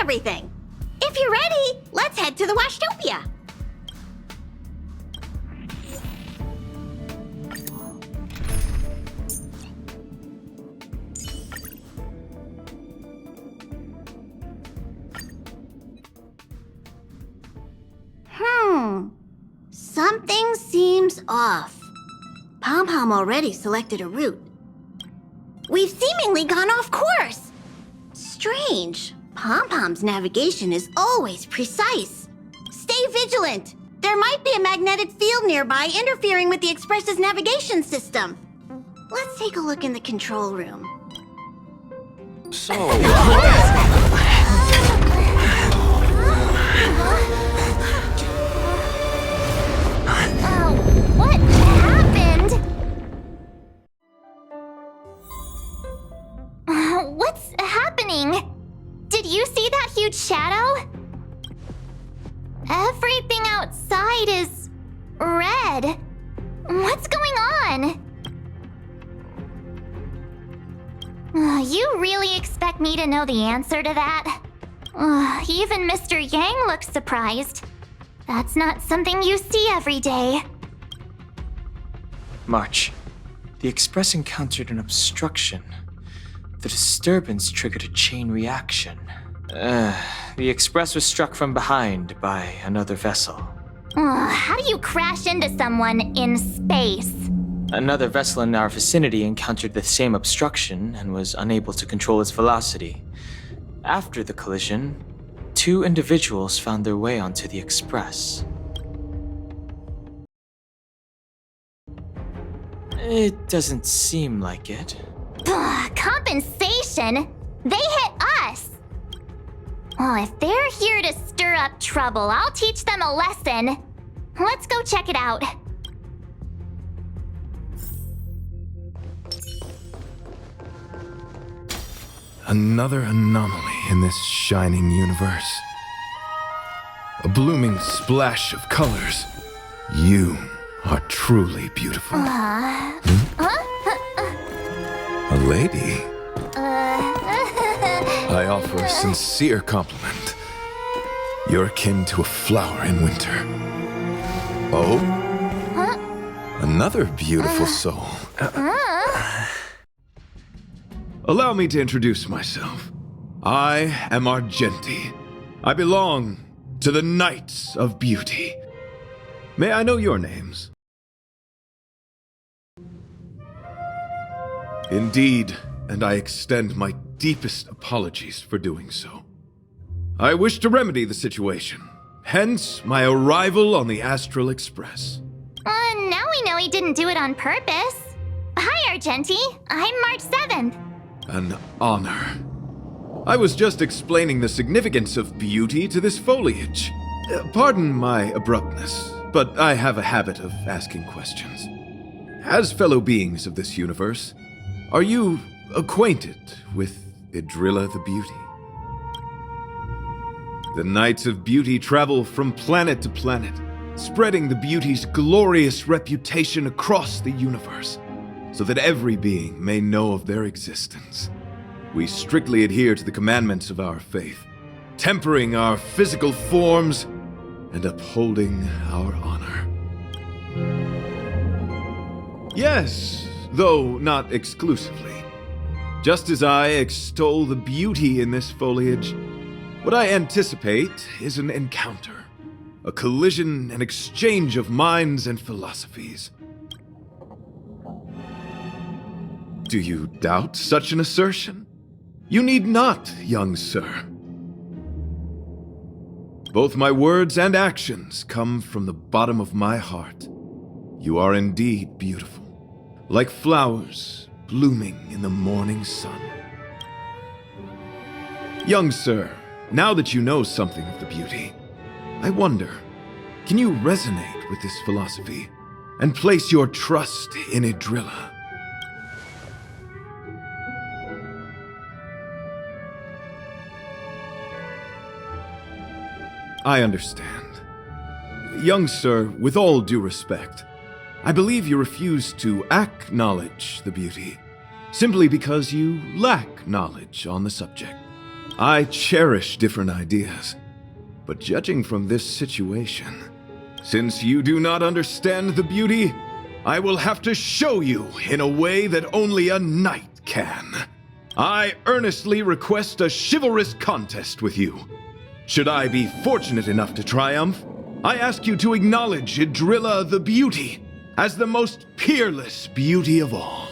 everything. If you're ready, let's head to the Washtopia. Something seems off. Pom-Pom already selected a route. We've seemingly gone off course. Strange. Pom-Pom's navigation is always precise. Stay vigilant. There might be a magnetic field nearby interfering with the Express's navigation system. Let's take a look in the control room. So... What happened? What's happening? Did you see that huge shadow? Everything outside is red. What's going on? You really expect me to know the answer to that? Even Mr. Yang looks surprised. That's not something you see every day. March, the Express encountered an obstruction. The disturbance triggered a chain reaction. The Express was struck from behind by another vessel. How do you crash into someone in space? Another vessel in our vicinity encountered the same obstruction and was unable to control its velocity. After the collision, 2 individuals found their way onto the Express. It doesn't seem like it. Compensation? They hit us! If they're here to stir up trouble, I'll teach them a lesson. Let's go check it out. Another anomaly in this shining universe. A blooming splash of colors. You are truly beautiful. A lady? I offer a sincere compliment. You're akin to a flower in winter. Oh? Another beautiful soul. Allow me to introduce myself. I am Argenti. I belong to the Knights of Beauty. May I know your names? Indeed, and I extend my deepest apologies for doing so. I wish to remedy the situation, hence my arrival on the Astral Express. Now we know he didn't do it on purpose. Hi, Argenti. I'm March 7th. An honor. I was just explaining the significance of beauty to this foliage. Pardon my abruptness, but I have a habit of asking questions. As fellow beings of this universe, are you acquainted with Idrilla the Beauty? The Knights of Beauty travel from planet to planet, spreading the beauty's glorious reputation across the universe, so that every being may know of their existence. We strictly adhere to the commandments of our faith, tempering our physical forms and upholding our honor. Yes, though not exclusively. Just as I extol the beauty in this foliage, what I anticipate is an encounter, a collision and exchange of minds and philosophies. Do you doubt such an assertion? You need not, young sir. Both my words and actions come from the bottom of my heart. You are indeed beautiful, like flowers blooming in the morning sun. Young sir, now that you know something of the beauty, I wonder, can you resonate with this philosophy and place your trust in Idrilla? I understand. Young sir, with all due respect, I believe you refuse to acknowledge the beauty, simply because you lack knowledge on the subject. I cherish different ideas, but judging from this situation, since you do not understand the beauty, I will have to show you in a way that only a knight can. I earnestly request a chivalrous contest with you. Should I be fortunate enough to triumph, I ask you to acknowledge Idrilla the Beauty as the most peerless beauty of all.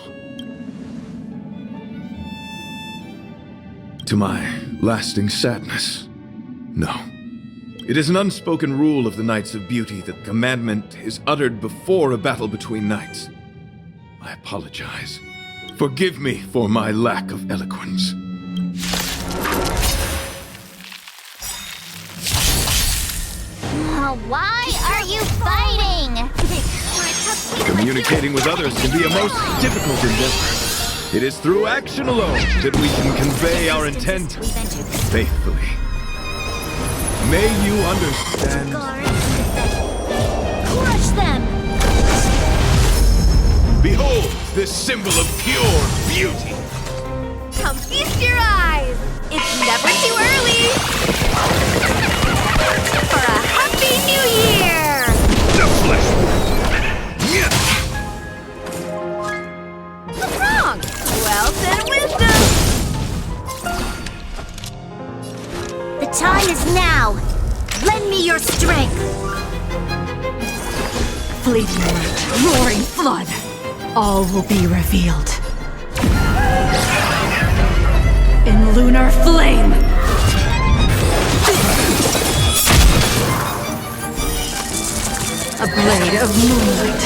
To my lasting sadness, no. It is an unspoken rule of the Knights of Beauty that commandment is uttered before a battle between knights. I apologize. Forgive me for my lack of eloquence. Why are you fighting? Communicating with others can be a most difficult endeavor. It is through action alone that we can convey our intent faithfully. May you understand. Crush them! Behold this symbol of pure beauty. Come feast your eyes! It's never too early! For a Happy New Year! The flesh wound. What's wrong? Wealth and wisdom! The time is now! Lend me your strength! Fleeting light, roaring flood, all will be revealed. In lunar flame! A blade of moonlight.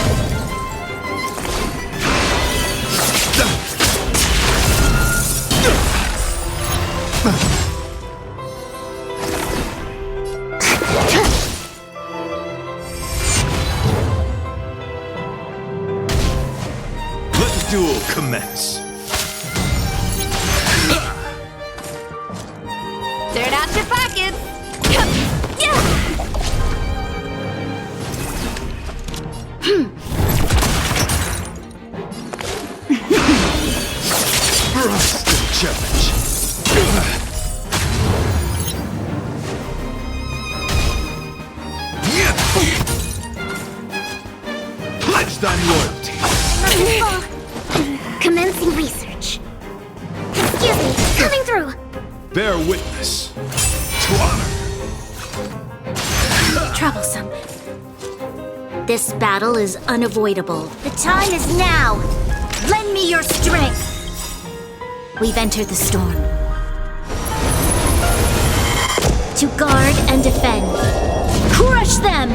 Let the duel commence. Turn out your pockets! Trust the challenge. Pledge thy loyalty. Commencing research. Excuse me, coming through! Bear witness to honor. Troublesome. This battle is unavoidable. The time is now! Lend me your strength! We've entered the storm. To guard and defend. Crush them!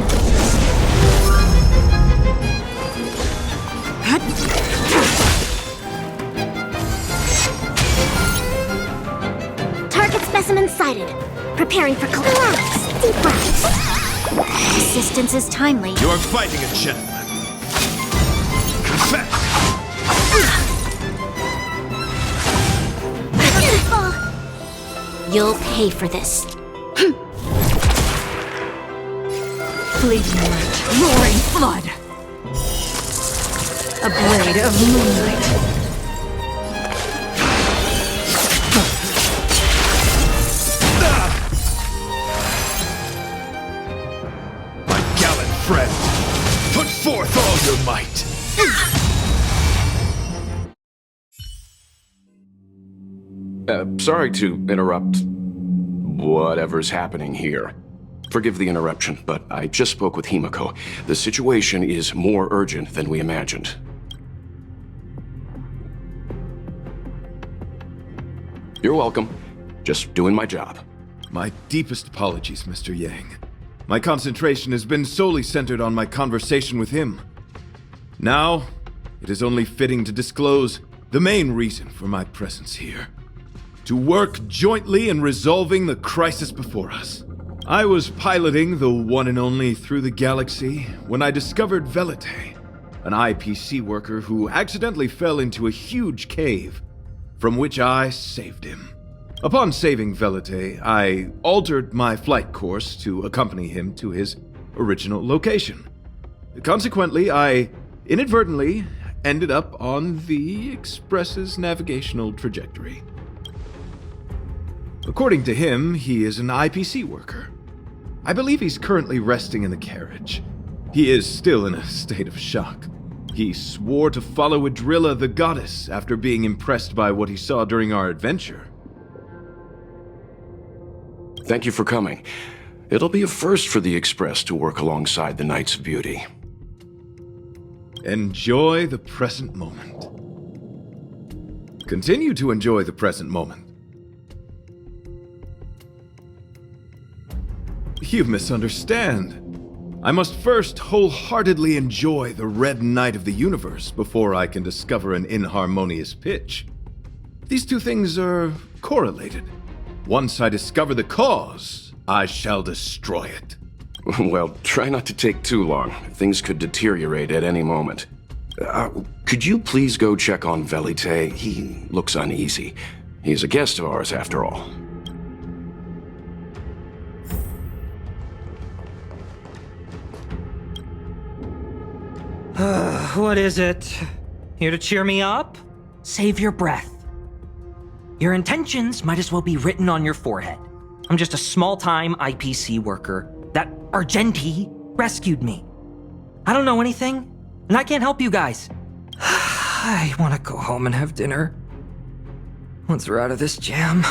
Target specimen sighted. Preparing for collapse. Deep breaths. Assistance is timely. You are fighting a gentleman. Confess. You'll pay for this. Fleeting light, roaring flood. A blade of moonlight. My gallant friend, put forth all your might. Sorry to interrupt whatever's happening here. Forgive the interruption, but I just spoke with Himiko. The situation is more urgent than we imagined. You're welcome. Just doing my job. My deepest apologies, Mr. Yang. My concentration has been solely centered on my conversation with him. Now, it is only fitting to disclose the main reason for my presence here. To work jointly in resolving the crisis before us. I was piloting the one and only Through the Galaxy when I discovered Velite, an IPC worker who accidentally fell into a huge cave, from which I saved him. Upon saving Velite, I altered my flight course to accompany him to his original location. Consequently, I inadvertently ended up on the Express's navigational trajectory. According to him, he is an IPC worker. I believe he's currently resting in the carriage. He is still in a state of shock. He swore to follow Adrilla the goddess after being impressed by what he saw during our adventure. Thank you for coming. It'll be a first for the Express to work alongside the Knights of Beauty. Enjoy the present moment. Continue to enjoy the present moment. You misunderstand. I must first wholeheartedly enjoy the red night of the universe before I can discover an inharmonious pitch. These two things are correlated. Once I discover the cause, I shall destroy it. Well, try not to take too long. Things could deteriorate at any moment. Could you please go check on Velite? He looks uneasy. He's a guest of ours, after all. What is it? Here to cheer me up? Save your breath. Your intentions might as well be written on your forehead. I'm just a small-time IPC worker. That Argenti rescued me. I don't know anything, and I can't help you guys. I want to go home and have dinner. Once we're out of this jam.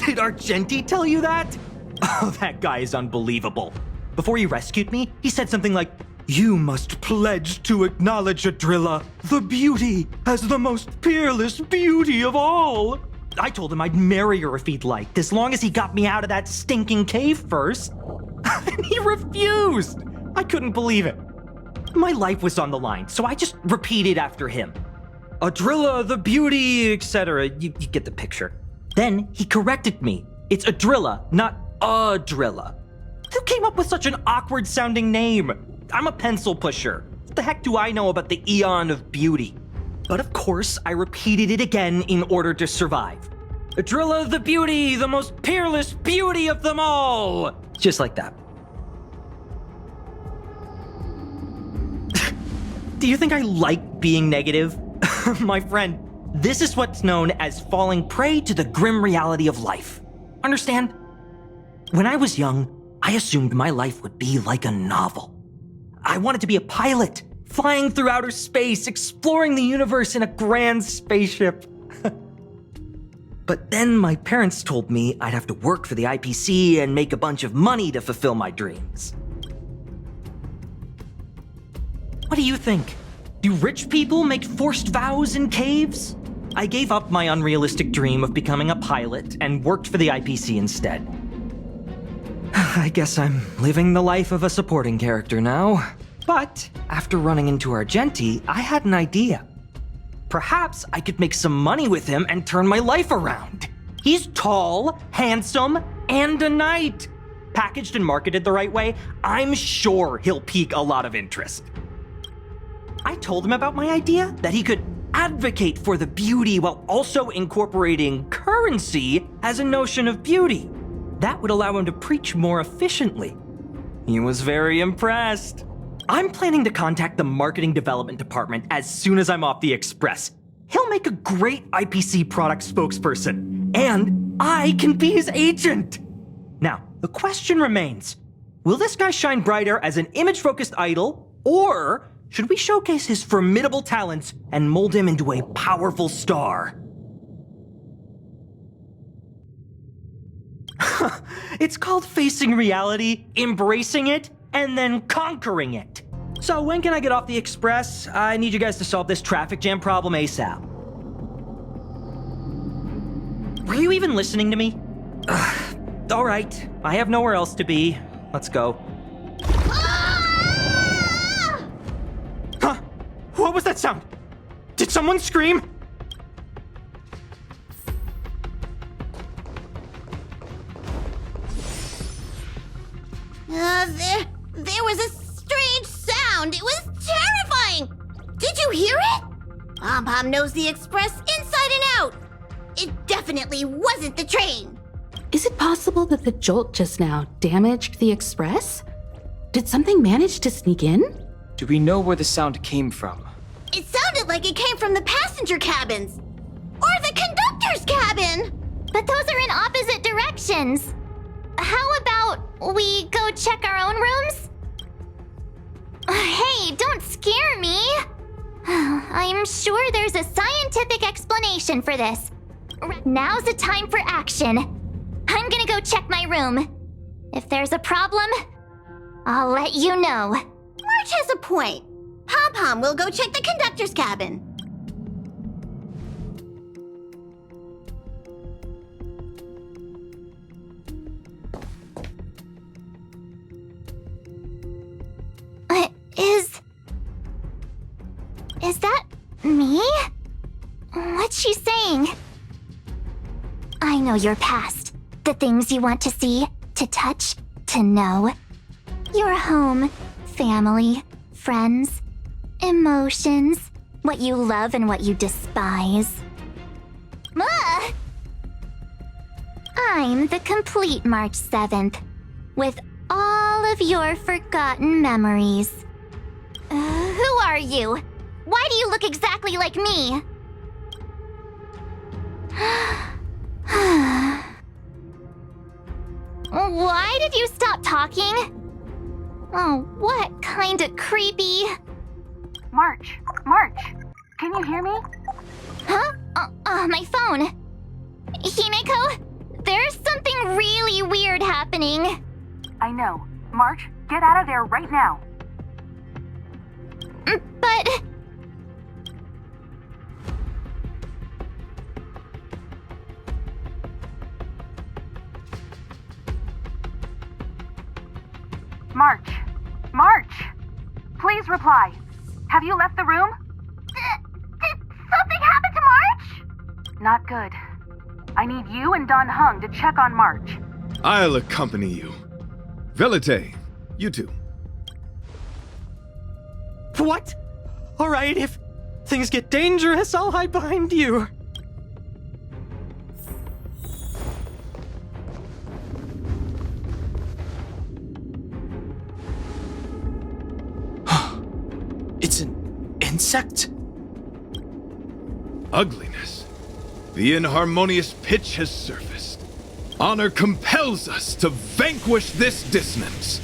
Did Argenti tell you that? Oh, that guy is unbelievable. Before he rescued me, he said something like, "You must pledge to acknowledge Adrilla, the beauty, as the most peerless beauty of all." I told him I'd marry her if he'd liked, as long as he got me out of that stinking cave first. And he refused! I couldn't believe it. My life was on the line, so I just repeated after him. Adrilla, the beauty, etc. You get the picture. Then he corrected me. It's Adrilla, not Adrilla. Who came up with such an awkward-sounding name? I'm a pencil pusher. What the heck do I know about the Eon of Beauty? But of course, I repeated it again in order to survive. Adrilla the beauty, the most peerless beauty of them all! Just like that. Do you think I like being negative? My friend, this is what's known as falling prey to the grim reality of life. Understand? When I was young, I assumed my life would be like a novel. I wanted to be a pilot, flying through outer space, exploring the universe in a grand spaceship. But then my parents told me I'd have to work for the IPC and make a bunch of money to fulfill my dreams. What do you think? Do rich people make forced vows in caves? I gave up my unrealistic dream of becoming a pilot and worked for the IPC instead. I guess I'm living the life of a supporting character now. But after running into Argenti, I had an idea. Perhaps I could make some money with him and turn my life around. He's tall, handsome, and a knight. Packaged and marketed the right way, I'm sure he'll pique a lot of interest. I told him about my idea, that he could advocate for the beauty while also incorporating currency as a notion of beauty. That would allow him to preach more efficiently. He was very impressed. I'm planning to contact the marketing development department as soon as I'm off the Express. He'll make a great IPC product spokesperson, and I can be his agent. Now, the question remains, will this guy shine brighter as an image-focused idol, or should we showcase his formidable talents and mold him into a powerful star? It's called facing reality, embracing it, and then conquering it. So when can I get off the Express? I need you guys to solve this traffic jam problem ASAP. Were you even listening to me? All right, I have nowhere else to be. Let's go. Huh? What was that sound? Did someone scream? There was a strange sound. It was terrifying. Did you hear it? Pom-Pom knows the Express inside and out. It definitely wasn't the train. Is it possible that the jolt just now damaged the Express? Did something manage to sneak in? Do we know where the sound came from? It sounded like it came from the passenger cabins. Or the conductor conductor's cabin! But those are in opposite directions. How about we go check our own rooms? Hey, don't scare me. I'm sure there's a scientific explanation for this. Now's the time for action. I'm gonna go check my room. If there's a problem, I'll let you know. March has a point. Pom-Pom will go check the conductor's cabin. Is that me? What's she saying? I know your past. The things you want to see, to touch, to know. Your home, family, friends, emotions, what you love and what you despise. I'm the complete March 7th, with all of your forgotten memories. Who are you? Why do you look exactly like me? Why did you stop talking? Oh, what kind of creepy... March, can you hear me? Huh? My phone. Himeko, there's something really weird happening. I know. March, get out of there right now. But... March! Please reply. Have you left the room? Did something happen to March? Not good. I need you and Don Hung to check on March. I'll accompany you. Velite, you two. What? Alright, if things get dangerous, I'll hide behind you. It's an insect? Ugliness. The inharmonious pitch has surfaced. Honor compels us to vanquish this dissonance.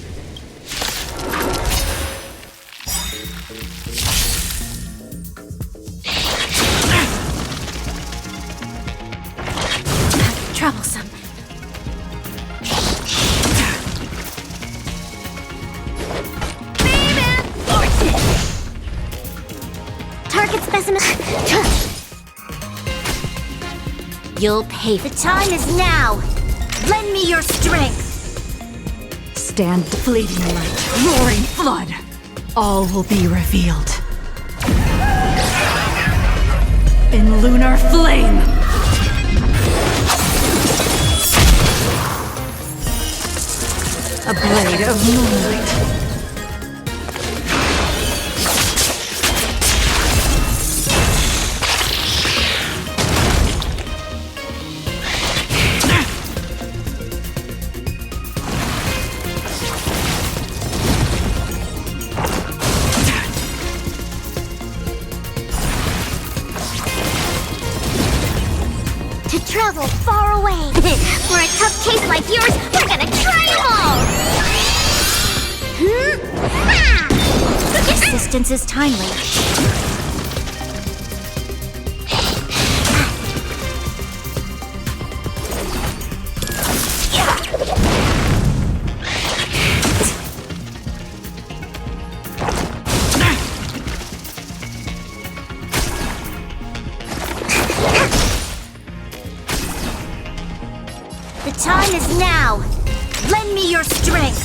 Troublesome. Target specimen. You'll pay. The time is now. Lend me your strength. Stand fleeting light, roaring flood. All will be revealed. In lunar flame. A blade of moonlight. Travel far away. For a tough case like yours, we're gonna try them all. Persistence is timely. The time is now. Lend me your strength.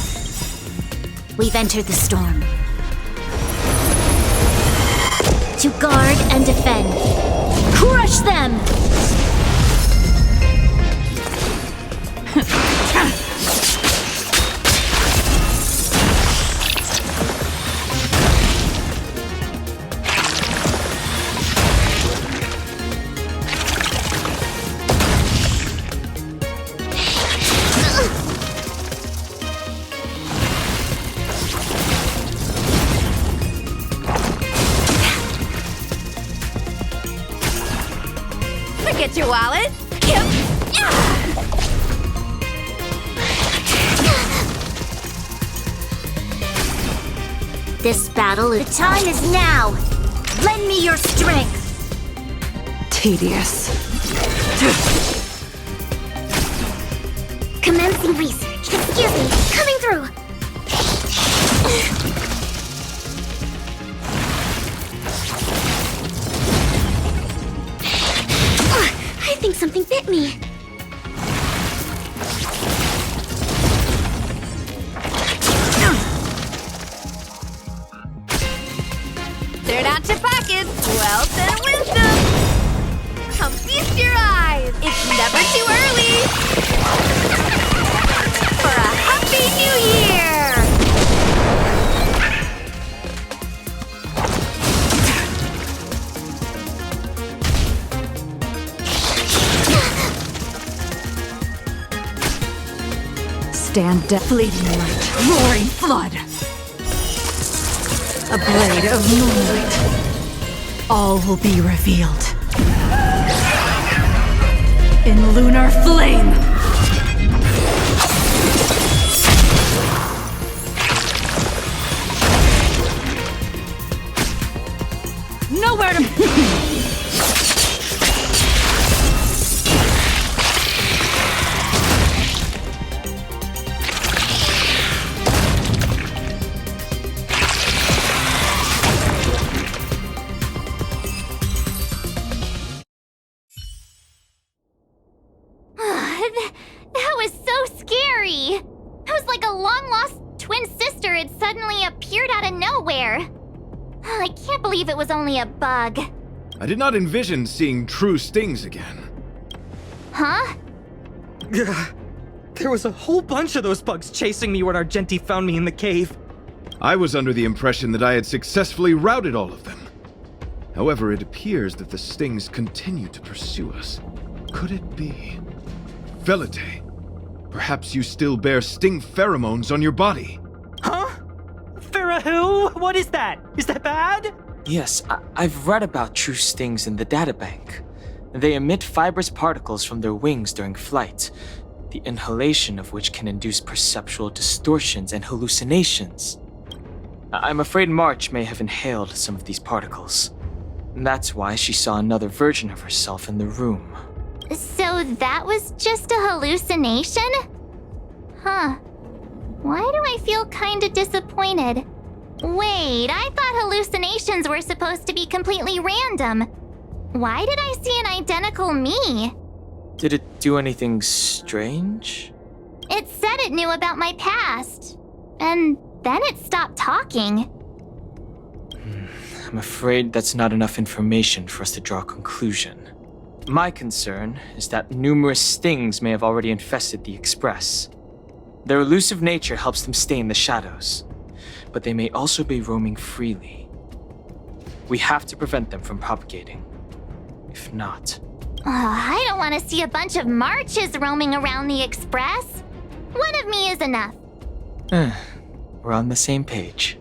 We've entered the storm. To guard and defend. Crush them! get your wallet. Yep. This battle, the time is now. Lend me your strength. Tedious. Commencing research. Excuse me, coming through. I think something bit me. Turn out your pockets. Wealth and wisdom. Come feast your eyes. It's never too early. For a happy new year. Stand fleeting light, roaring flood. A blade of moonlight. All will be revealed. In lunar flame. Nowhere to... That was so scary! It was like a long-lost twin sister had suddenly appeared out of nowhere. I can't believe it was only a bug. I did not envision seeing true stings again. Huh? There was a whole bunch of those bugs chasing me when Argenti found me in the cave. I was under the impression that I had successfully routed all of them. However, it appears that the stings continue to pursue us. Could it be? Velite, perhaps you still bear sting pheromones on your body. Huh? Farah, what is that? Is that bad? Yes, I've read about true stings in the databank. They emit fibrous particles from their wings during flight, the inhalation of which can induce perceptual distortions and hallucinations. I'm afraid March may have inhaled some of these particles. That's why she saw another version of herself in the room. So that was just a hallucination? Huh. Why do I feel kinda disappointed? Wait, I thought hallucinations were supposed to be completely random. Why did I see an identical me? Did it do anything strange? It said it knew about my past. And then it stopped talking. I'm afraid that's not enough information for us to draw a conclusion. My concern is that numerous stings may have already infested the Express. Their elusive nature helps them stay in the shadows, but they may also be roaming freely. We have to prevent them from propagating. If not... I don't want to see a bunch of marches roaming around the Express. One of me is enough. We're on the same page.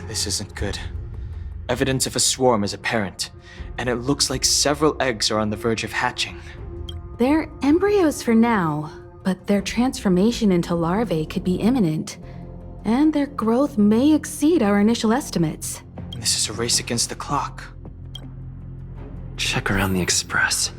This isn't good. Evidence of a swarm is apparent, and it looks like several eggs are on the verge of hatching. They're embryos for now, but their transformation into larvae could be imminent, and their growth may exceed our initial estimates. This is a race against the clock. Check around the Express.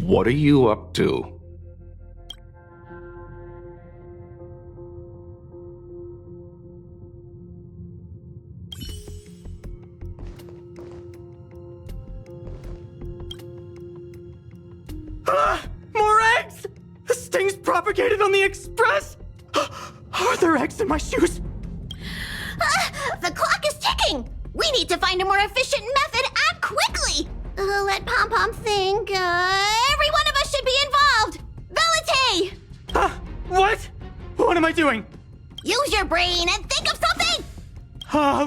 What are you up to? More eggs! This thing's propagated on the express! Are there eggs in my shoes? The clock is ticking! We need to find a more efficient method. Act quickly! Let Pom Pom think. Every one of us should be involved! Velite! What? What am I doing? Use your brain and think of something!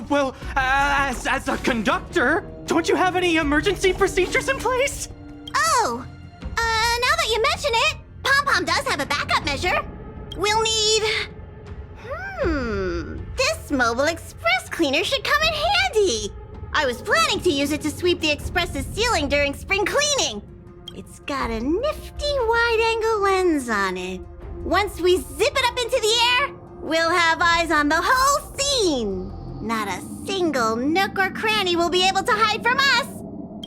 Well, as a conductor, don't you have any emergency procedures in place? Oh! Now that you mention it, Pom Pom does have a backup measure. We'll need... This mobile express cleaner should come in handy. I was planning to use it to sweep the express's ceiling during spring cleaning. It's got a nifty wide-angle lens on it. Once we zip it up into the air, we'll have eyes on the whole scene. Not a single nook or cranny will be able to hide from us.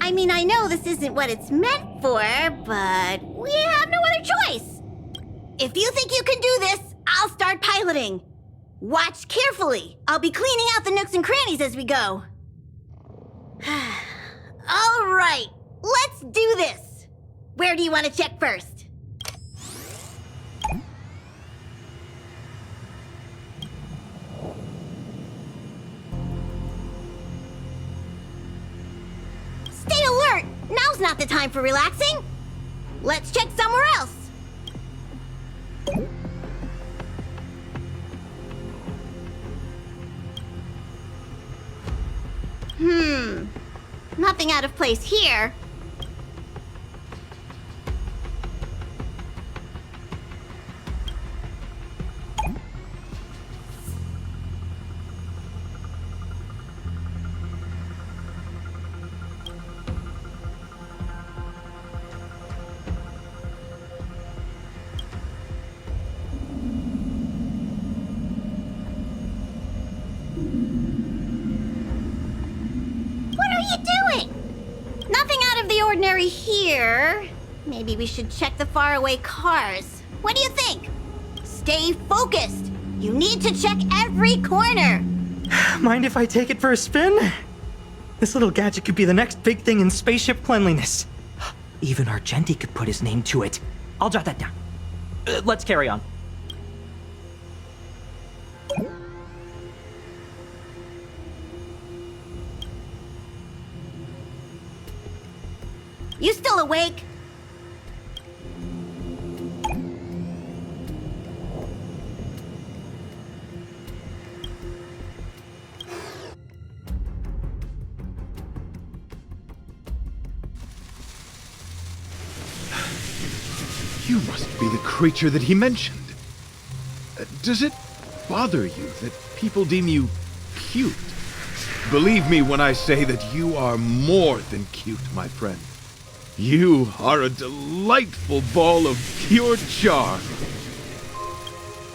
I mean, I know this isn't what it's meant for, but we have no other choice. If you think you can do this, I'll start piloting. Watch carefully. I'll be cleaning out the nooks and crannies as we go. All right, let's do this. Where do you want to check first? Stay alert! Now's not the time for relaxing. Let's check somewhere else. Nothing out of place here. Nothing out of the ordinary here. Maybe we should check the faraway cars. What do you think? Stay focused. You need to check every corner. Mind if I take it for a spin? This little gadget could be the next big thing in spaceship cleanliness. Even Argenti could put his name to it. I'll jot that down. Let's carry on. You still awake? You must be the creature that he mentioned. Does it bother you that people deem you cute? Believe me when I say that you are more than cute, my friend. You are a delightful ball of pure charm.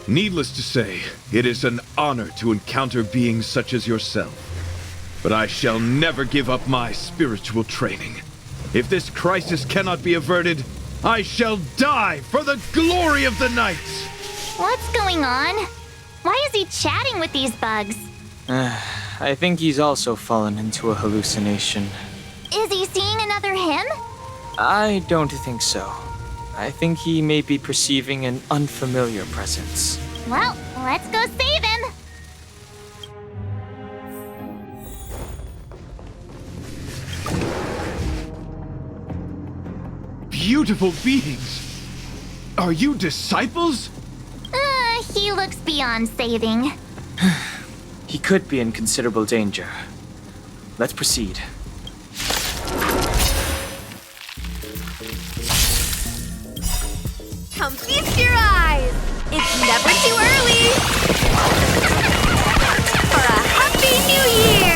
Needless to say, it is an honor to encounter beings such as yourself. But I shall never give up my spiritual training. If this crisis cannot be averted, I shall die for the glory of the night! What's going on? Why is he chatting with these bugs? I think he's also fallen into a hallucination. Is he seeing another him? I don't think so. I think he may be perceiving an unfamiliar presence. Well, let's go save him! Beautiful beings! Are you disciples? He looks beyond saving. He could be in considerable danger. Let's proceed. Come feast your eyes! It's never too early! For a Happy New Year!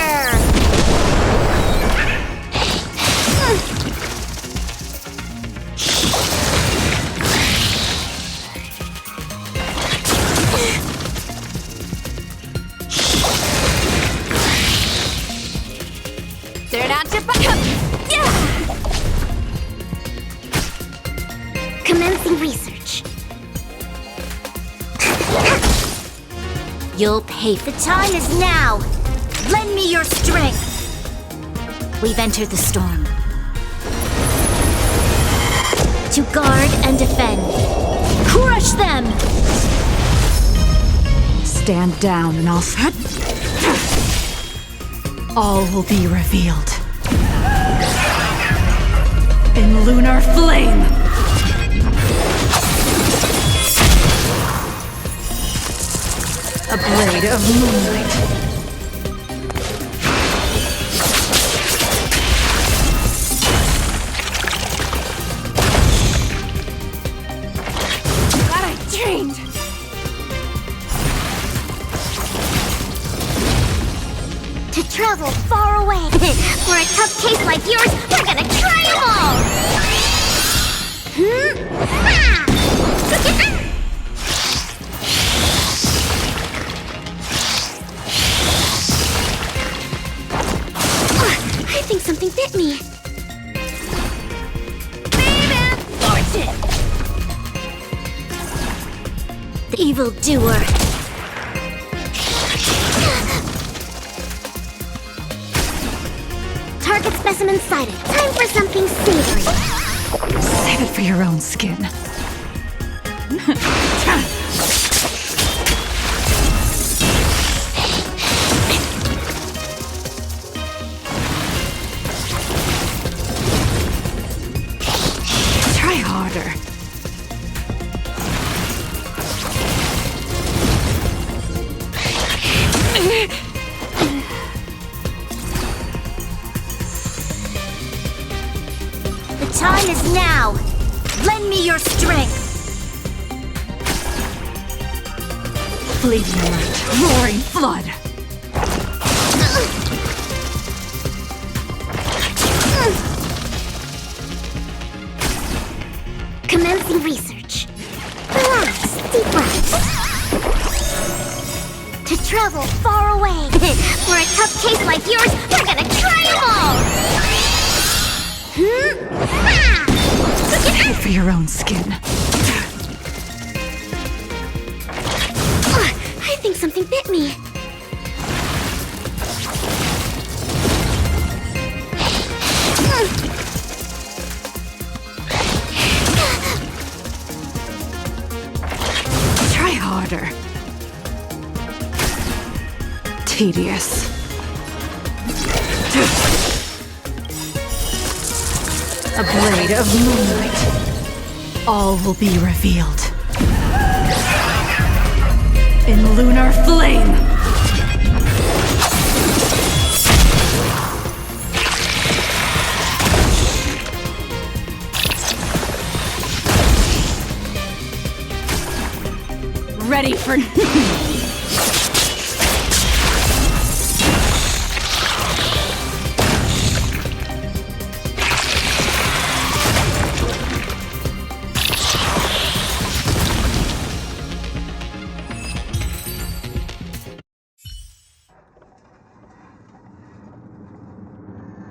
You'll pay. The time is now. Lend me your strength. We've entered the storm. To guard and defend. Crush them! Stand down and I'll... All will be revealed. In lunar flame! A blade of moonlight. To travel far away. For a tough case like yours, we're gonna try them all! I think something bit me. Baby! Fortune! The evildoer. Target specimen sighted. Time for something savory. Save it for your own skin. Try harder. The time is now. Lend me your strength. Bleeding light, roaring flood. Commencing research. Relax, deep breaths. To travel far away. For a tough case like yours, we're gonna try them all! Save it for your own skin. I think something bit me. Try harder. Tedious. A blade of moonlight. All will be revealed. In lunar flame. Ready for...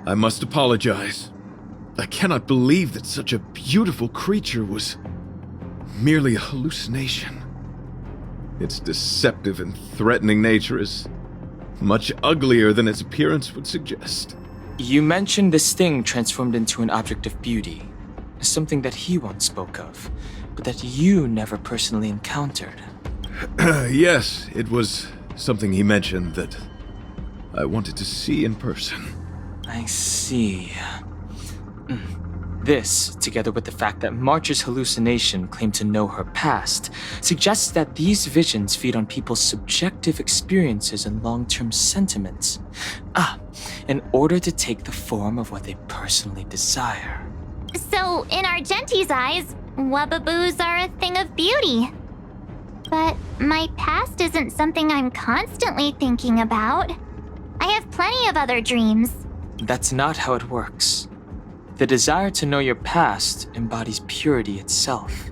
I must apologize. I cannot believe that such a beautiful creature was merely a hallucination. Its deceptive and threatening nature is much uglier than its appearance would suggest. You mentioned this thing transformed into an object of beauty, something that he once spoke of, but that you never personally encountered. Yes, it was something he mentioned that I wanted to see in person. I see. This, together with the fact that March's hallucination claimed to know her past, suggests that these visions feed on people's subjective experiences and long-term sentiments. In order to take the form of what they personally desire. So, in Argenti's eyes, wubbaboos are a thing of beauty. But my past isn't something I'm constantly thinking about. I have plenty of other dreams. That's not how it works. The desire to know your past embodies purity itself,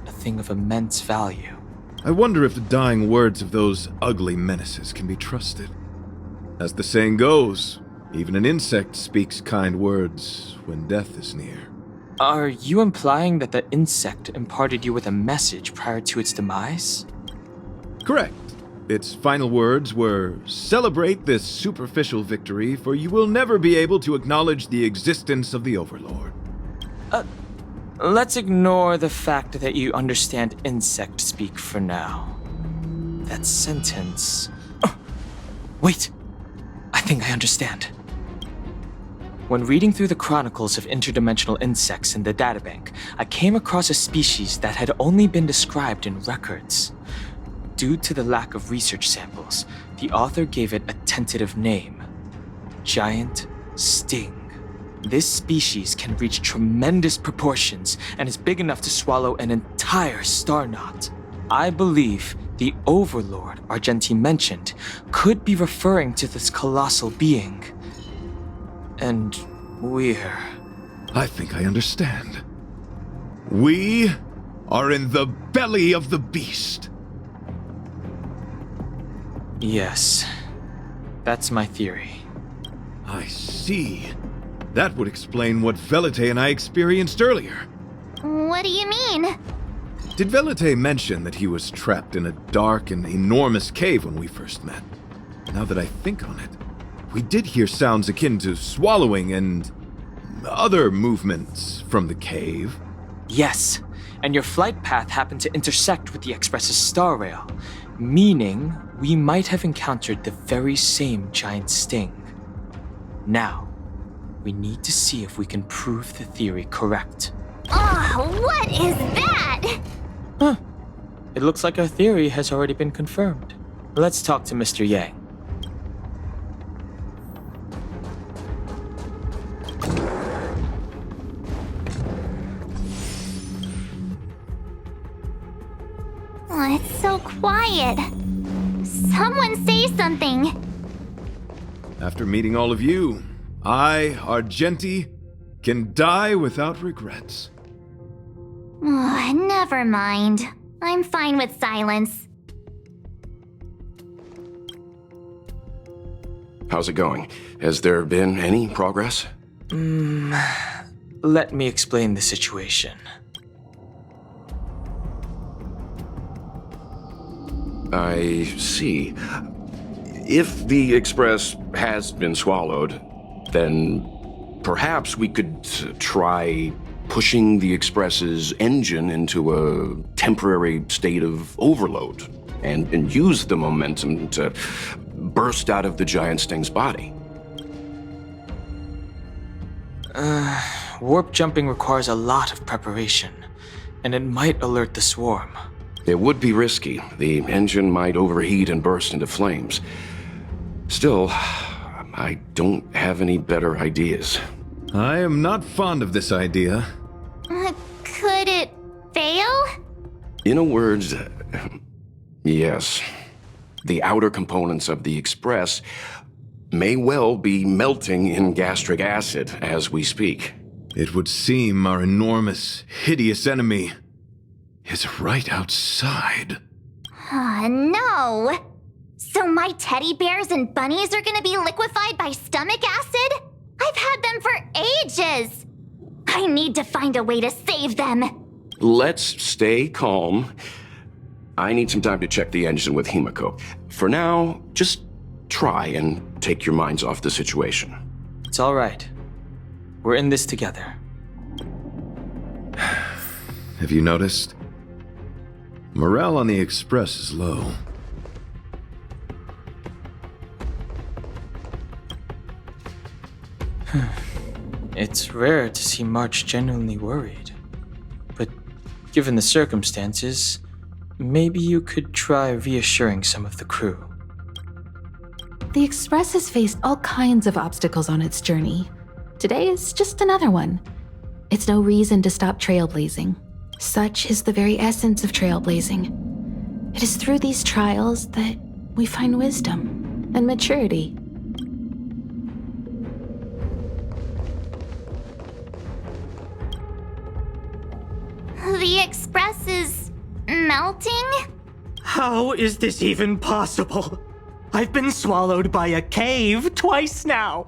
a thing of immense value. I wonder if the dying words of those ugly menaces can be trusted. As the saying goes, even an insect speaks kind words when death is near. Are you implying that the insect imparted you with a message prior to its demise? Correct. Its final words were, "Celebrate this superficial victory, for you will never be able to acknowledge the existence of the Overlord." Let's ignore the fact that you understand insect speak for now. That sentence... Oh, wait! I think I understand. When reading through the chronicles of interdimensional insects in the databank, I came across a species that had only been described in records. Due to the lack of research samples, the author gave it a tentative name: Giant Sting. This species can reach tremendous proportions and is big enough to swallow an entire star knot. I believe the Overlord Argenti mentioned could be referring to this colossal being. And we're... I think I understand. We are in the belly of the beast. Yes, that's my theory. I see. That would explain what Velite and I experienced earlier. What do you mean? Did Velite mention that he was trapped in a dark and enormous cave when we first met? Now that I think on it, we did hear sounds akin to swallowing and other movements from the cave. Yes, and your flight path happened to intersect with the Express's star rail, meaning we might have encountered the very same giant sting. Now, we need to see if we can prove the theory correct. Oh, what is that? Huh. It looks like our theory has already been confirmed. Let's talk to Mr. Yang. Oh, it's so quiet. Someone say something. After meeting all of you, I, Argenti, can die without regrets. Oh, never mind. I'm fine with silence. How's it going? Has there been any progress? Let me explain the situation. I see. If the Express has been swallowed, then perhaps we could try pushing the Express's engine into a temporary state of overload and use the momentum to burst out of the giant sting's body. Warp jumping requires a lot of preparation, and it might alert the swarm. It would be risky. The engine might overheat and burst into flames. Still, I don't have any better ideas. I am not fond of this idea. Could it fail? In a word, yes. The outer components of the Express may well be melting in gastric acid as we speak. It would seem our enormous, hideous enemy is right outside. No. So my teddy bears and bunnies are gonna be liquefied by stomach acid? I've had them for ages. I need to find a way to save them. Let's stay calm. I need some time to check the engine with Himiko. For now, just try and take your minds off the situation. It's all right. We're in this together. Have you noticed? Morale on the Express is low. It's rare to see March genuinely worried. But given the circumstances, maybe you could try reassuring some of the crew. The Express has faced all kinds of obstacles on its journey. Today is just another one. It's no reason to stop trailblazing. Such is the very essence of trailblazing. It is through these trials that we find wisdom and maturity. The Express is melting? How is this even possible? I've been swallowed by a cave twice now.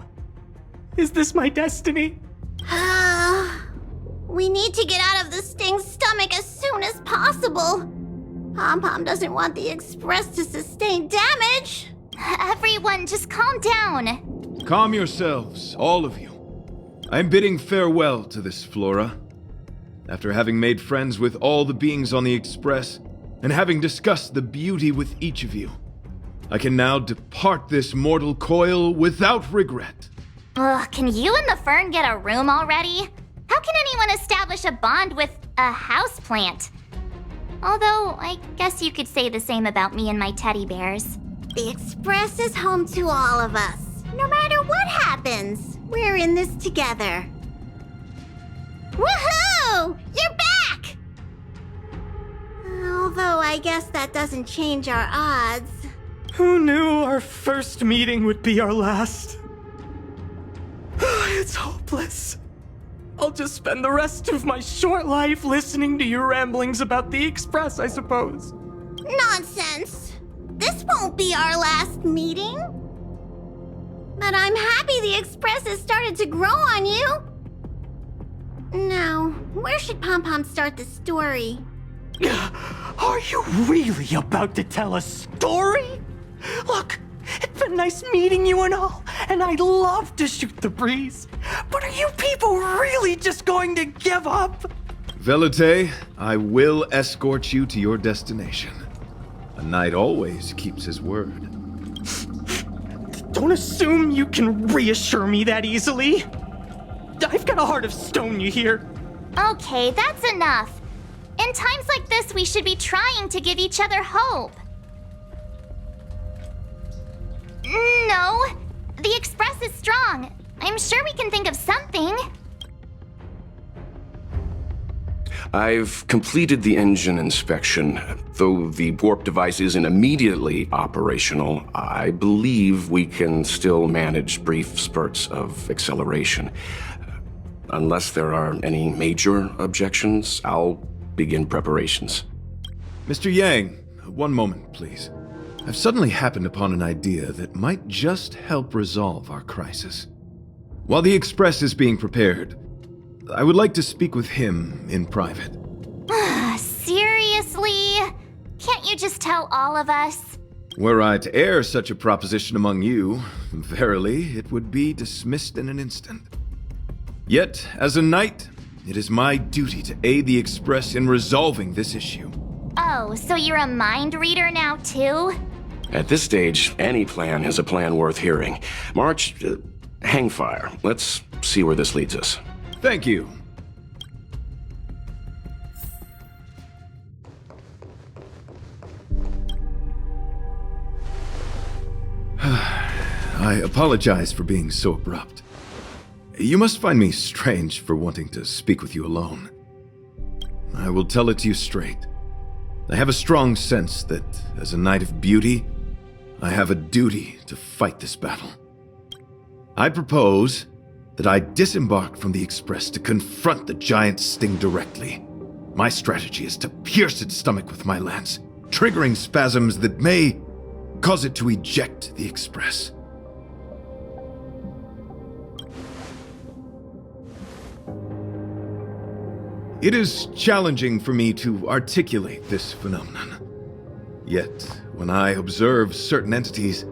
Is this my destiny? We need to get out of the Sting's stomach as soon as possible. Pom-Pom doesn't want the Express to sustain damage. Everyone, just calm down. Calm yourselves, all of you. I'm bidding farewell to this Flora. After having made friends with all the beings on the Express, and having discussed the beauty with each of you, I can now depart this mortal coil without regret. Ugh, can you and the Fern get a room already? How can anyone establish a bond with a houseplant? Although, I guess you could say the same about me and my teddy bears. The Express is home to all of us. No matter what happens, we're in this together. Woohoo! You're back! Although I guess that doesn't change our odds. Who knew our first meeting would be our last? It's hopeless. I'll just spend the rest of my short life listening to your ramblings about the Express, I suppose. Nonsense! This won't be our last meeting. But I'm happy the Express has started to grow on you. Now, where should Pom-Pom start the story? Are you really about to tell a story? Look, it's been nice meeting you and all, and I'd love to shoot the breeze. But are you people really just going to give up? Velite, I will escort you to your destination. A knight always keeps his word. Don't assume you can reassure me that easily. I've got a heart of stone, you hear? Okay, that's enough. In times like this, we should be trying to give each other hope. No, the Express is strong. I'm sure we can think of something. I've completed the engine inspection. Though the warp device isn't immediately operational, I believe we can still manage brief spurts of acceleration. Unless there are any major objections, I'll begin preparations. Mr. Yang, one moment, please. I've suddenly happened upon an idea that might just help resolve our crisis. While the Express is being prepared, I would like to speak with him in private. Seriously? Can't you just tell all of us? Were I to air such a proposition among you, verily, it would be dismissed in an instant. Yet, as a knight, it is my duty to aid the Express in resolving this issue. Oh, so you're a mind reader now, too? At this stage, any plan is a plan worth hearing. March, hang fire. Let's see where this leads us. Thank you. I apologize for being so abrupt. You must find me strange for wanting to speak with you alone. I will tell it to you straight. I have a strong sense that, as a knight of beauty, I have a duty to fight this battle. I propose that I disembark from the Express to confront the giant sting directly. My strategy is to pierce its stomach with my lance, triggering spasms that may cause it to eject the Express. It is challenging for me to articulate this phenomenon. Yet, when I observe certain entities,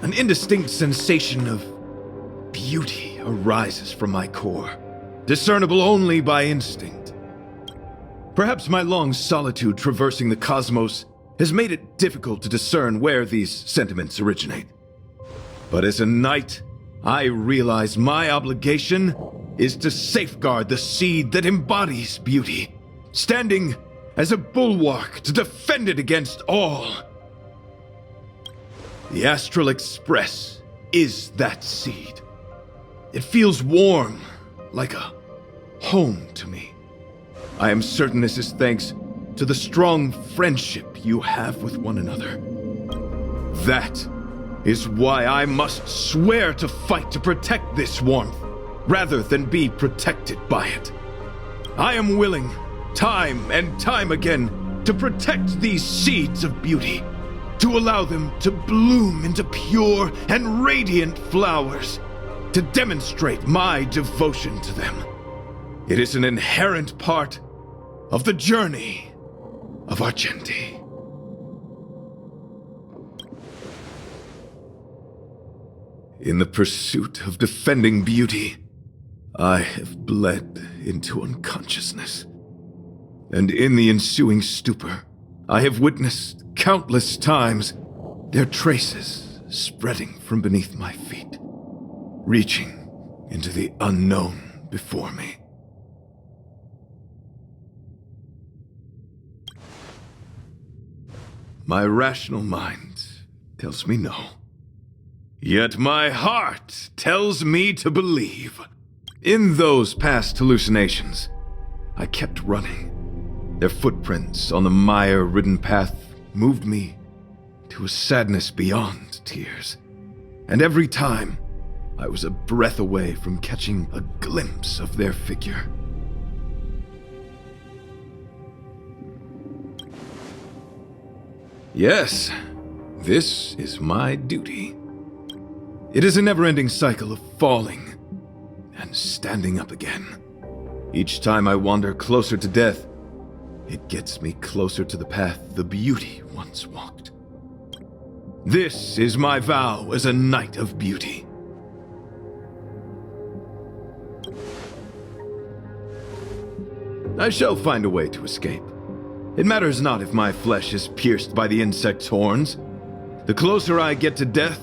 an indistinct sensation of beauty arises from my core, discernible only by instinct. Perhaps my long solitude traversing the cosmos has made it difficult to discern where these sentiments originate. But as a knight, I realize my obligation is to safeguard the seed that embodies beauty, standing as a bulwark to defend it against all. The Astral Express is that seed. It feels warm, like a home to me. I am certain this is thanks to the strong friendship you have with one another. That is why I must swear to fight to protect this warmth, rather than be protected by it. I am willing, time and time again, to protect these seeds of beauty, to allow them to bloom into pure and radiant flowers, to demonstrate my devotion to them. It is an inherent part of the journey of Argenti. In the pursuit of defending beauty, I have bled into unconsciousness. And in the ensuing stupor, I have witnessed countless times their traces spreading from beneath my feet, reaching into the unknown before me. My rational mind tells me no. Yet my heart tells me to believe. In those past hallucinations, I kept running. Their footprints on the mire-ridden path moved me to a sadness beyond tears. And every time, I was a breath away from catching a glimpse of their figure. Yes, this is my duty. It is a never-ending cycle of falling and standing up again. Each time I wander closer to death, it gets me closer to the path the beauty once walked. This is my vow as a knight of beauty. I shall find a way to escape. It matters not if my flesh is pierced by the insect's horns. The closer I get to death,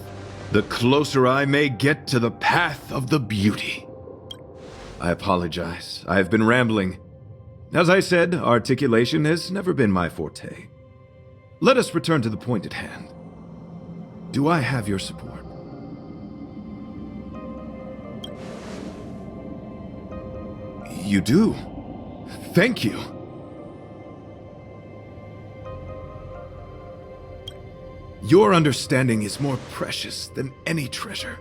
the closer I may get to the path of the beauty. I apologize. I have been rambling. As I said, articulation has never been my forte. Let us return to the point at hand. Do I have your support? You do. Thank you. Your understanding is more precious than any treasure.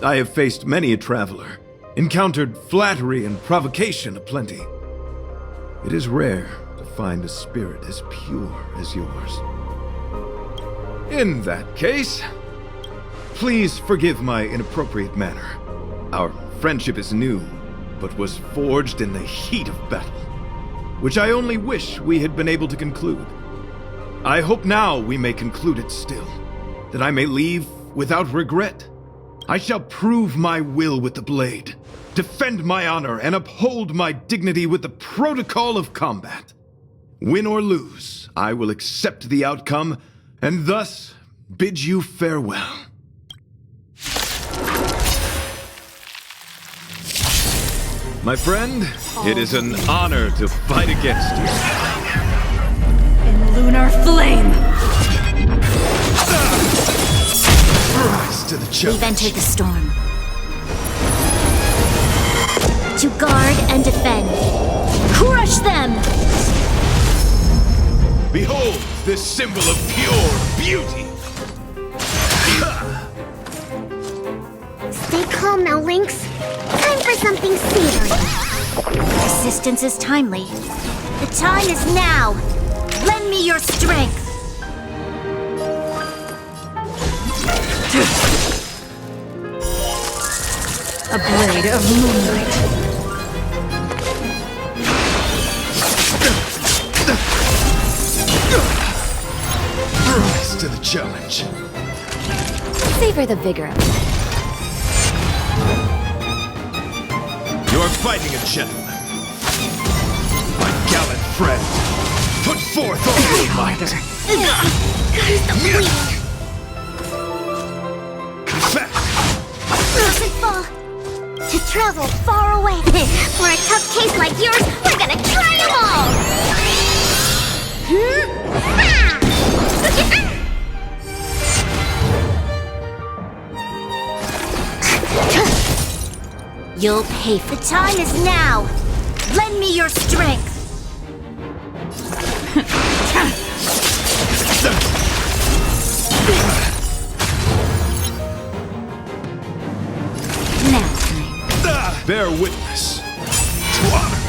I have faced many a traveler, encountered flattery and provocation aplenty. It is rare to find a spirit as pure as yours. In that case, please forgive my inappropriate manner. Our friendship is new, but was forged in the heat of battle, which I only wish we had been able to conclude. I hope now we may conclude it still, that I may leave without regret. I shall prove my will with the blade, defend my honor, and uphold my dignity with the protocol of combat. Win or lose, I will accept the outcome, and thus bid you farewell. My friend, it is an honor to fight against you. In lunar flame! Rise to the We've challenge. entered the storm. To guard and defend. Crush them! Behold this symbol of pure beauty. Stay calm now, Lynx. Time for something savory. Resistance is timely. The time is now. Lend me your strength. A blade of moonlight. Rise to the challenge. Savor the vigor of it. You're fighting a gentleman. My gallant friend. Put forth all your might. Confess. Doesn't fall. To travel far away. For a tough case like yours, we're gonna try them all! You'll pay. The time is now. Lend me your strength. Now time. Bear witness to honor.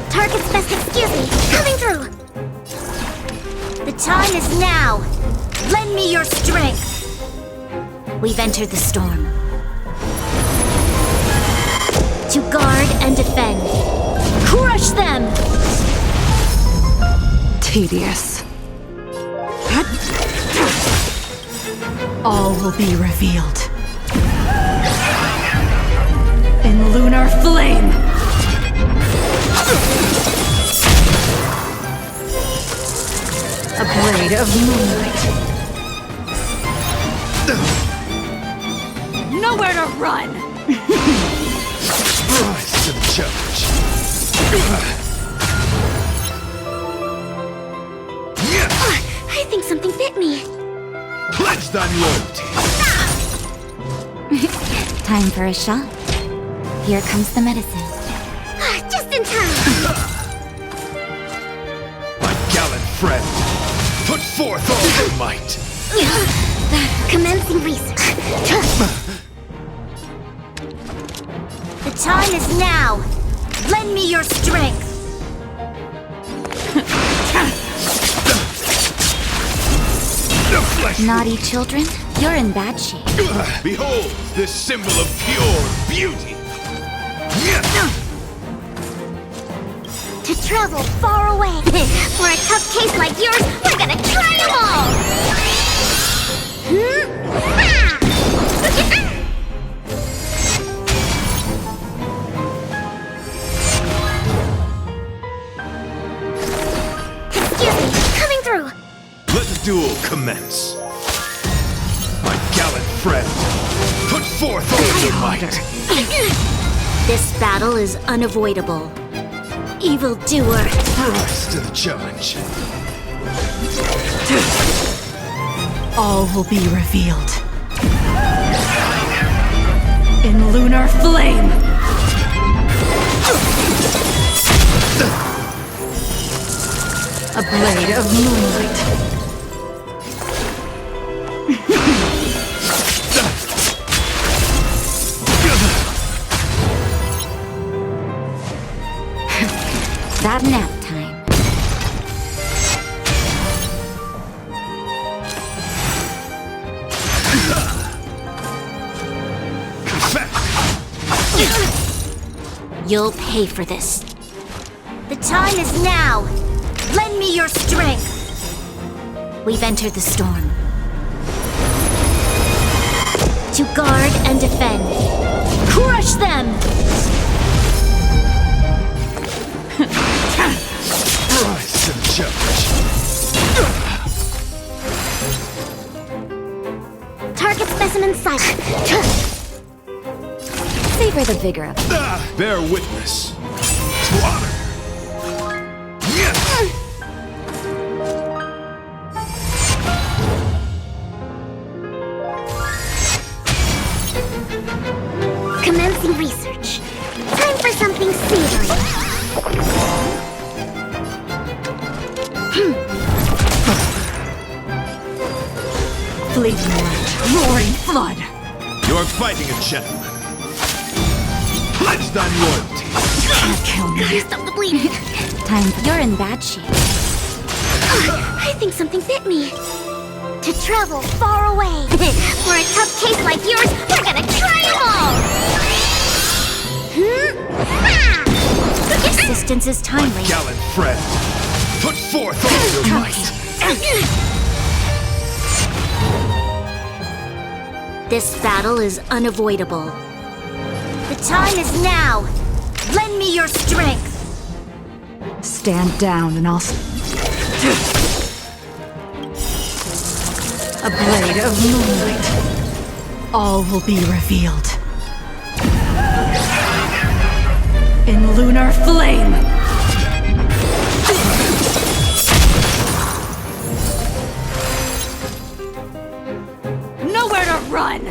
Target's best excuse me. Coming through. The time is now. Lend me your strength. We've entered the storm. To guard and defend. Crush them! tedious. All will be revealed. In lunar flame! A blade of moonlight. Nowhere to run! Rise to the challenge. I think something bit me. Pledge thine loyalty. Time for a shot. Here comes the medicine. Just in time. My gallant friend, put forth all your might. Commencing research. The time is now. Lend me your strength. The flesh. Naughty children, you're in bad shape. Behold this symbol of pure beauty. To travel far away. For a tough case like yours, we're gonna try them all. Excuse me, coming through. Let the duel commence. My gallant friend, put forth all your might. This battle is unavoidable. Evildoer. Rise to the challenge. All will be revealed. In lunar flame! A blade of moonlight. That nap time. You'll pay for this. The time is now. Lend me your strength. We've entered the storm. To guard and defend. Crush them! Rise to the challenge. Target specimen sighted. Savor the vigor of it. Bear witness to honor. Commencing research. Time for something savory. Fleeting light, roaring flood. You are fighting a gentleman. Pledge thine loyalty. Can't kill me. Stop the bleeding. You're in bad shape. I think something bit me. To travel far away. For a tough case like yours, we're gonna try them all. Assistance is timely. Gallant friend, put forth all your might. This battle is unavoidable. The time is now. Lend me your strength. Stand down and I'll... A blade of moonlight. All will be revealed. In lunar flame! Nowhere to run!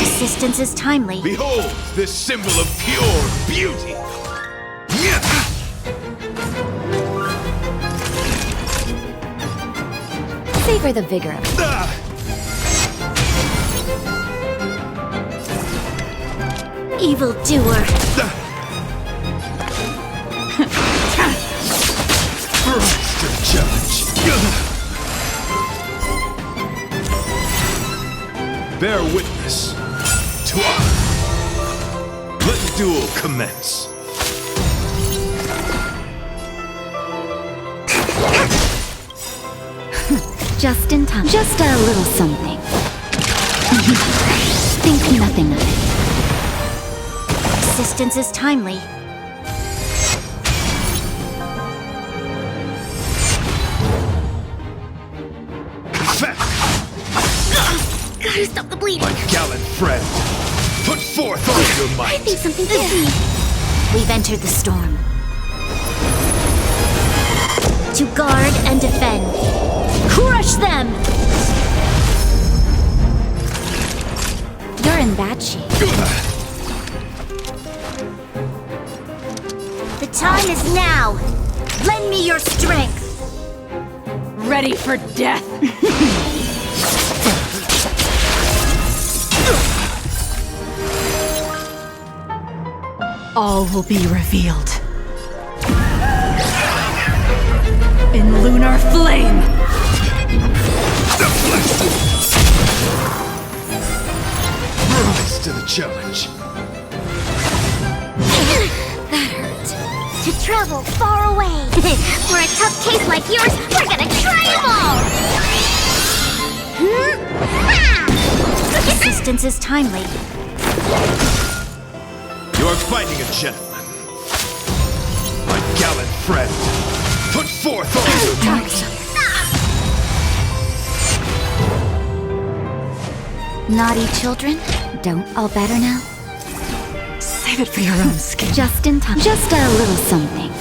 Assistance is timely. Behold this symbol of pure beauty. Savor the vigor of it. Evildoer. Rise to the challenge. Bear witness to our... Let the duel commence. Just in time. Just a little something. Think nothing of it. Assistance is timely. Gotta stop the bleeding. My gallant friend, put forth all your I might. think something fishy. We've entered the storm. To guard and defend. Crush them! You're in bad shape. The time is now. Lend me your strength. Ready for death. All will be revealed. In lunar flame! Rise to the challenge. That hurt. To travel far away. For a tough case like yours, we're gonna try them all! Assistance is timely. You are fighting a gentleman. My gallant friend, put forth all your might. Naughty children, don't all better now? Save it for your own skin. Just in time. Just a little something.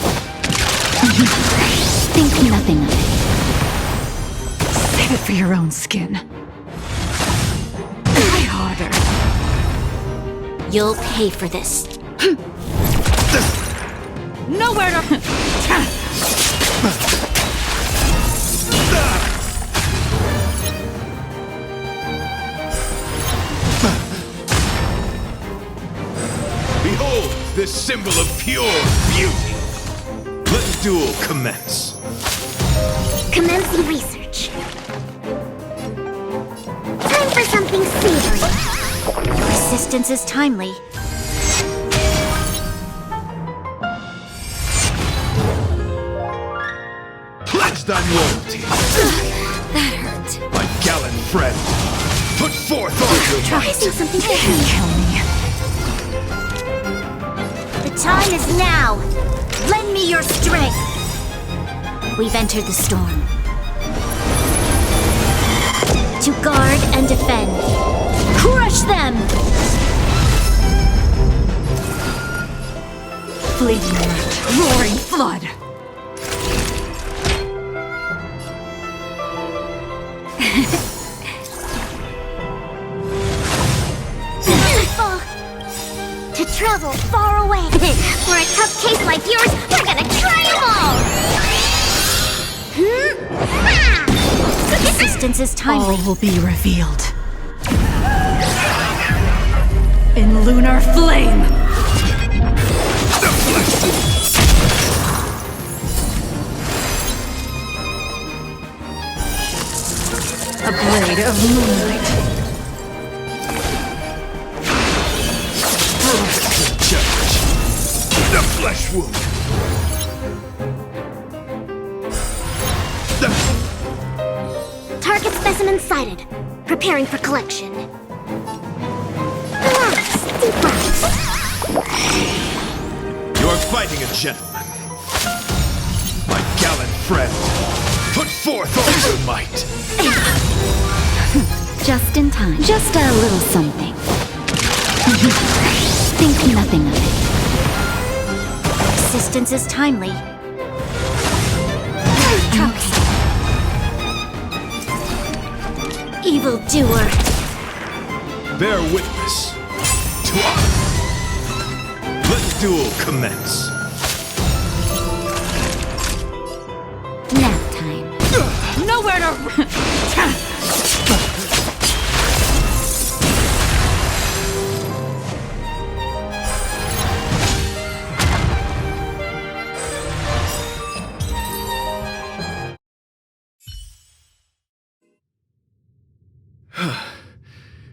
Think nothing of it. Save it for your own skin. Try harder. You'll pay for this. Nowhere to... Behold this symbol of pure beauty. Let the duel commence. Commencing research. Time for something savory. Resistance is timely. Pledge thy loyalty. That hurt. My gallant friend, put forth all your I might. think something Kill fishy. me. The time is now. Lend me your strength. We've entered the storm. To guard and defend. Crush them! Fleeting light. Roaring flood. To travel far away. For a tough case like yours, we're gonna try them all! Resistance is timely. All will be revealed. In lunar flame. A blade of moonlight. Rise to the challenge. The flesh wound. Target specimen sighted. Preparing for collection. Relax. Deep breaths. You are fighting a gentleman. My gallant friend, put forth all your might. Just in time. Just a little something. Think nothing of it. Assistance is timely. Evil doer. Bear witness to our... Let the duel commence. Nap time. Nowhere to...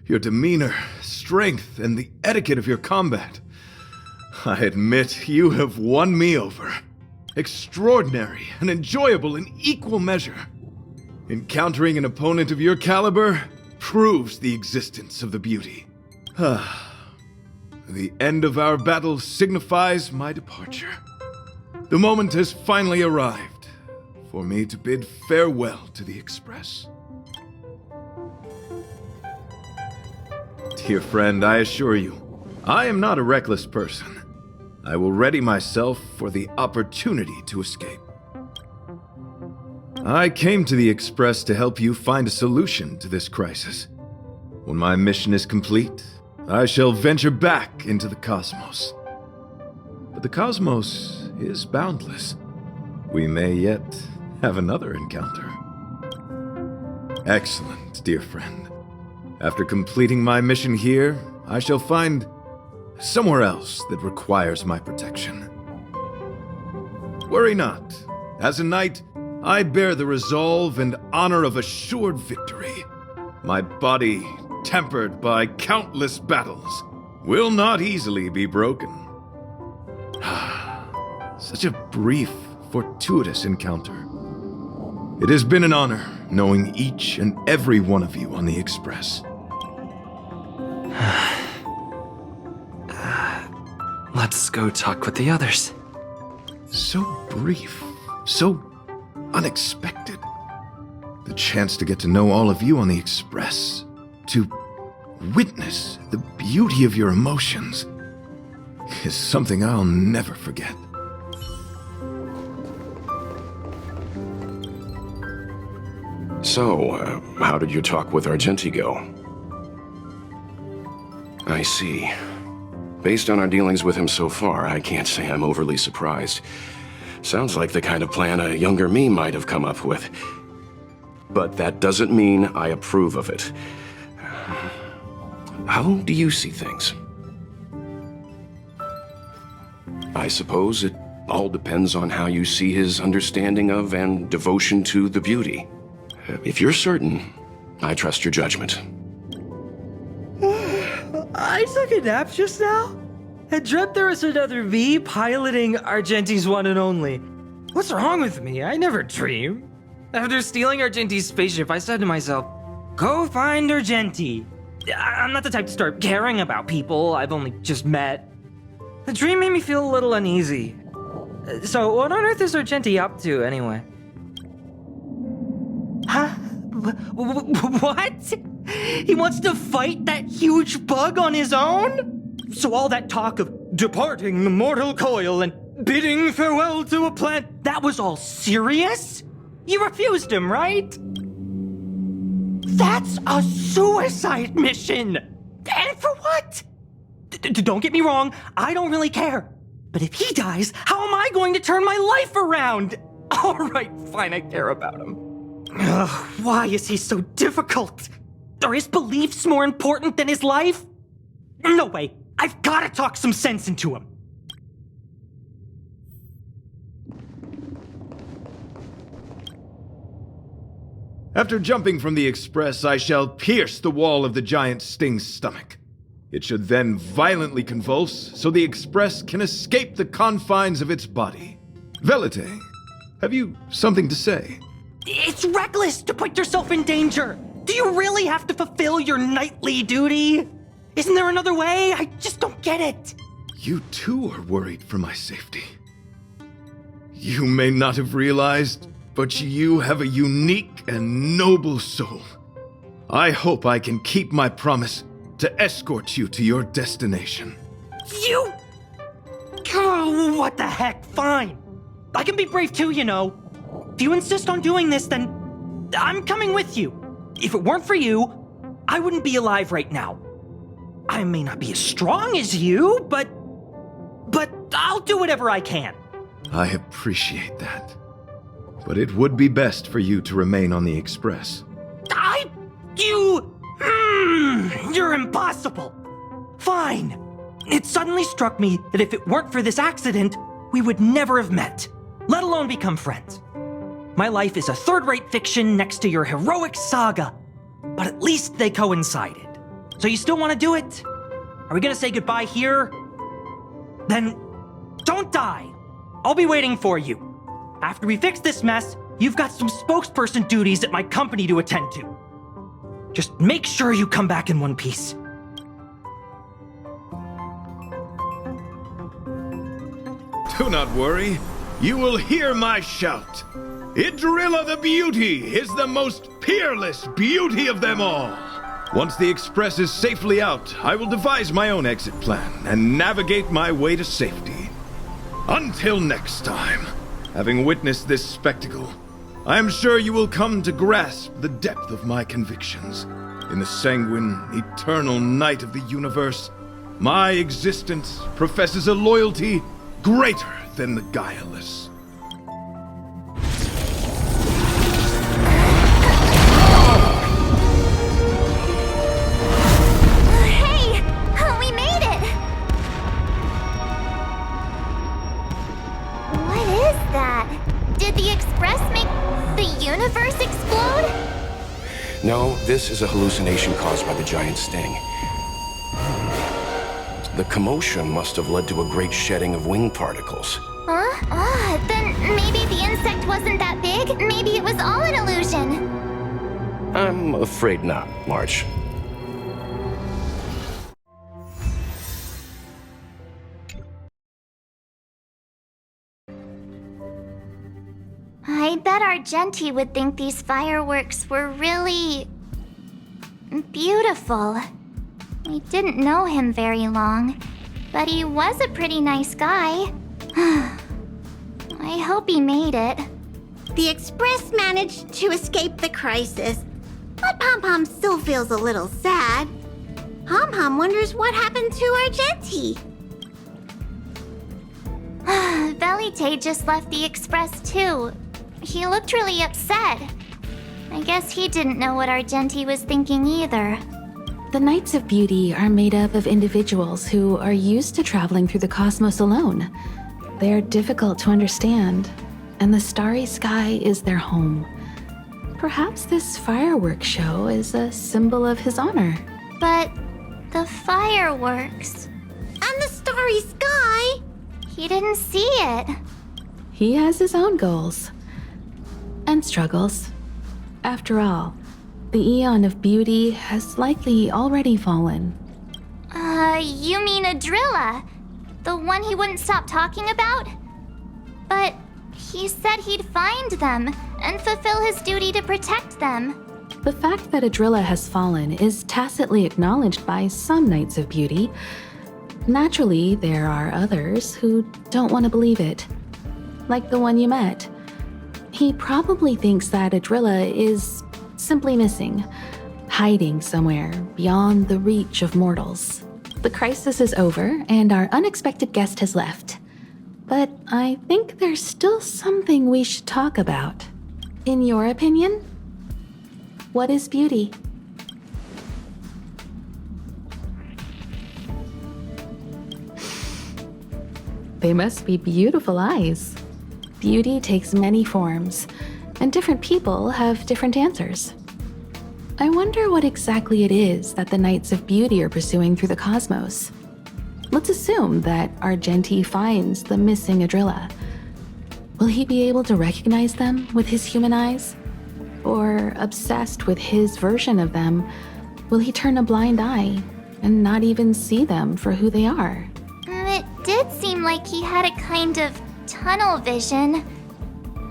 your demeanor, strength, and the etiquette of your combat. I admit you have won me over. Extraordinary and enjoyable in equal measure. Encountering an opponent of your caliber proves the existence of the beauty. The end of our battle signifies my departure. The moment has finally arrived for me to bid farewell to the Express. Dear friend, I assure you, I am not a reckless person. I will ready myself for the opportunity to escape. I came to the Express to help you find a solution to this crisis. When my mission is complete, I shall venture back into the cosmos. But the cosmos is boundless. We may yet have another encounter. Excellent, dear friend. After completing my mission here, I shall find somewhere else that requires my protection. Worry not. As a knight, I bear the resolve and honor of assured victory. My body, tempered by countless battles, will not easily be broken. Such a brief, fortuitous encounter. It has been an honor knowing each and every one of you on the Express. Let's go talk with the others. So brief, so unexpected. The chance to get to know all of you on the Express, to witness the beauty of your emotions, is something I'll never forget. So, how did your talk with Argenti go? I see. Based on our dealings with him so far, I can't say I'm overly surprised. Sounds like the kind of plan a younger me might have come up with. But that doesn't mean I approve of it. How do you see things? I suppose it all depends on how you see his understanding of and devotion to the beauty. If you're certain, I trust your judgment. I took a nap just now. I dreamt there was another me piloting Argenti's one and only. What's wrong with me? I never dream. After stealing Argenti's spaceship, I said to myself, go find Argenti. I'm not the type to start caring about people I've only just met. The dream made me feel a little uneasy. So what on earth is Argenti up to anyway? Huh? What? He wants to fight that huge bug on his own? So all that talk of departing the mortal coil and bidding farewell to a planet, that was all serious? You refused him, right? That's a suicide mission! And for what? Don't get me wrong, I don't really care. But if he dies, how am I going to turn my life around? Alright, fine, I care about him. Ugh, why is he so difficult? Are his beliefs more important than his life? No way, I've gotta talk some sense into him. After jumping from the Express, I shall pierce the wall of the giant Sting's stomach. It should then violently convulse, so the Express can escape the confines of its body. Velite, have you something to say? It's reckless to put yourself in danger. Do you really have to fulfill your knightly duty? Isn't there another way? I just don't get it. You too are worried for my safety. You may not have realized, but you have a unique and noble soul. I hope I can keep my promise to escort you to your destination. You... Oh, what the heck? Fine. I can be brave too, you know. If you insist on doing this, then I'm coming with you. If it weren't for you, I wouldn't be alive right now. I may not be as strong as you, but I'll do whatever I can. I appreciate that. But it would be best for you to remain on the Express. You're impossible. Fine. It suddenly struck me that if it weren't for this accident, we would never have met, let alone become friends. My life is a third-rate fiction next to your heroic saga, but at least they coincided. So you still want to do it? Are we gonna say goodbye here? Then don't die. I'll be waiting for you. After we fix this mess, you've got some spokesperson duties at my company to attend to. Just make sure you come back in one piece. Do not worry. You will hear my shout. Idrilla the Beauty is the most peerless beauty of them all. Once the Express is safely out, I will devise my own exit plan and navigate my way to safety. Until next time, having witnessed this spectacle, I am sure you will come to grasp the depth of my convictions. In the sanguine, eternal night of the universe, my existence professes a loyalty greater than the guileless. Hey! We made it! What is that? Did the Express make the universe explode? No, this is a hallucination caused by the giant sting. The commotion must have led to a great shedding of wing particles. Huh? Then maybe the insect wasn't that big? Maybe it was all an illusion? I'm afraid not, March. I bet Argenti would think these fireworks were really beautiful. We didn't know him very long, but he was a pretty nice guy. I hope he made it. The Express managed to escape the crisis, but Pom Pom still feels a little sad. Pom Pom wonders what happened to Argenti. Velite just left the Express too. He looked really upset. I guess he didn't know what Argenti was thinking either. The Knights of Beauty are made up of individuals who are used to traveling through the cosmos alone. They are difficult to understand, and the starry sky is their home. Perhaps this fireworks show is a symbol of his honor. But the fireworks... And the starry sky? He didn't see it. He has his own goals and struggles. After all, the Eon of Beauty has likely already fallen. You mean Adrilla? The one he wouldn't stop talking about? But he said he'd find them and fulfill his duty to protect them. The fact that Adrilla has fallen is tacitly acknowledged by some Knights of Beauty. Naturally, there are others who don't want to believe it. Like the one you met. He probably thinks that Adrilla is simply missing, hiding somewhere beyond the reach of mortals. The crisis is over, and our unexpected guest has left. But I think there's still something we should talk about. In your opinion, what is beauty? They must be beautiful eyes. Beauty takes many forms, and different people have different answers. I wonder what exactly it is that the Knights of Beauty are pursuing through the cosmos. Let's assume that Argenti finds the missing Adrilla. Will he be able to recognize them with his human eyes? Or, obsessed with his version of them, will he turn a blind eye and not even see them for who they are? It did seem like he had a kind of tunnel vision.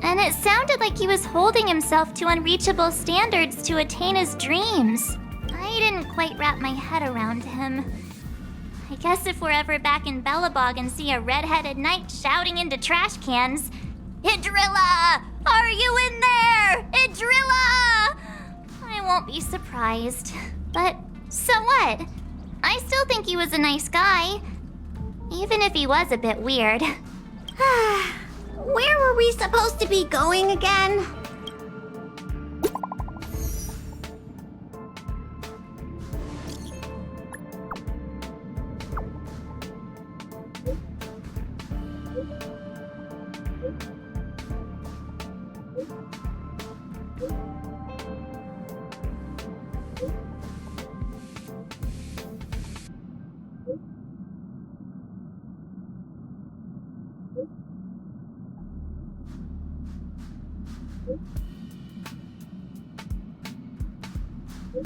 And it sounded like he was holding himself to unreachable standards to attain his dreams. I didn't quite wrap my head around him. I guess if we're ever back in Bellabog and see a red-headed knight shouting into trash cans, "Idrilla! Are you in there? Idrilla!" I won't be surprised. But so what? I still think he was a nice guy. Even if he was a bit weird. Where were we supposed to be going again? you